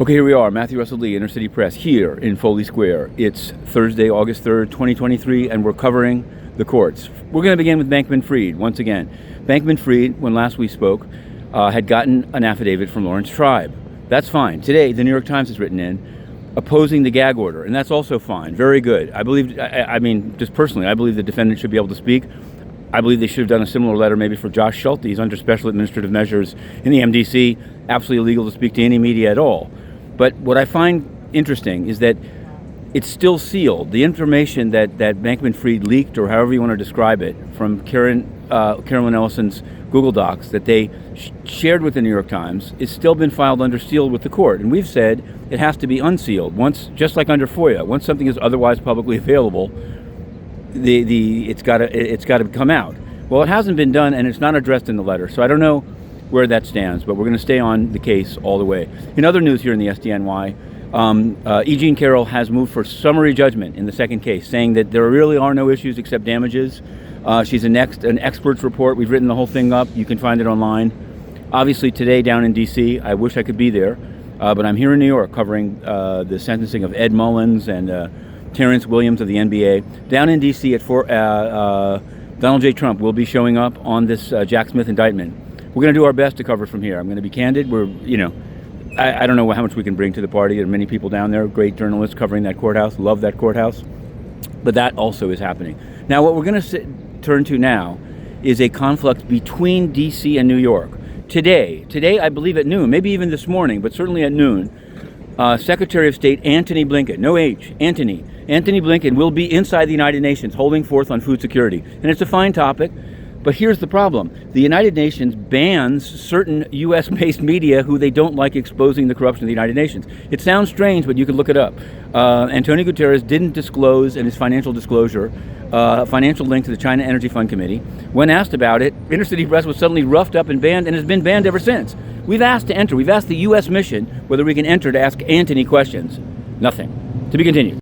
Okay, here we are, Matthew Russell Lee, Inner City Press, here in Foley Square. It's Thursday, August 3rd, 2023, and we're covering the courts. We're going to begin with Bankman-Fried once again. Bankman-Fried, when last we spoke, had gotten an affidavit from Lawrence Tribe. That's fine. Today, the New York Times has written in opposing the gag order, and that's also fine. Very good. I believe, I mean, just personally, I believe the defendant should be able to speak. I believe they should have done a similar letter maybe for Josh Schulte. He's under special administrative measures in the MDC. Absolutely illegal to speak to any media at all. But what I find interesting is that it's still sealed. The information that Bankman-Fried leaked, or however you want to describe it, from Carroll and Ellison's Google Docs that they shared with the New York Times, is still been filed under seal with the court. And we've said it has to be unsealed. Once, just like under FOIA, once something is otherwise publicly available, it's got to come out. Well, it hasn't been done, and it's not addressed in the letter. So I don't know where that stands, but we're going to stay on the case all the way. In other news here in the SDNY, E. Jean Carroll has moved for summary judgment in the second case, saying that there really are no issues except damages. She's an expert's report. We've written the whole thing up. You can find it online. Obviously, today down in D.C., I wish I could be there, but I'm here in New York covering the sentencing of Ed Mullins and Terrence Williams of the NBA. Down in D.C. at Donald J. Trump will be showing up on this Jack Smith indictment. We're going to do our best to cover from here. I'm going to be candid. I don't know how much we can bring to the party. There are many people down there, great journalists covering that courthouse, love that courthouse. But that also is happening. Now, what we're going to turn to now is a conflict between D.C. and New York. Today, I believe at noon, maybe even this morning, but certainly at noon, Secretary of State Antony Blinken, no H, Antony Blinken will be inside the United Nations holding forth on food security. And it's a fine topic. But here's the problem. The United Nations bans certain U.S.-based media who they don't like exposing the corruption of the United Nations. It sounds strange, but you can look it up. Antonio Guterres didn't disclose in his financial disclosure a financial link to the China Energy Fund Committee. When asked about it, Inner City Press was suddenly roughed up and banned, and has been banned ever since. We've asked to enter. We've asked the U.S. mission whether we can enter to ask Antony questions. Nothing. To be continued.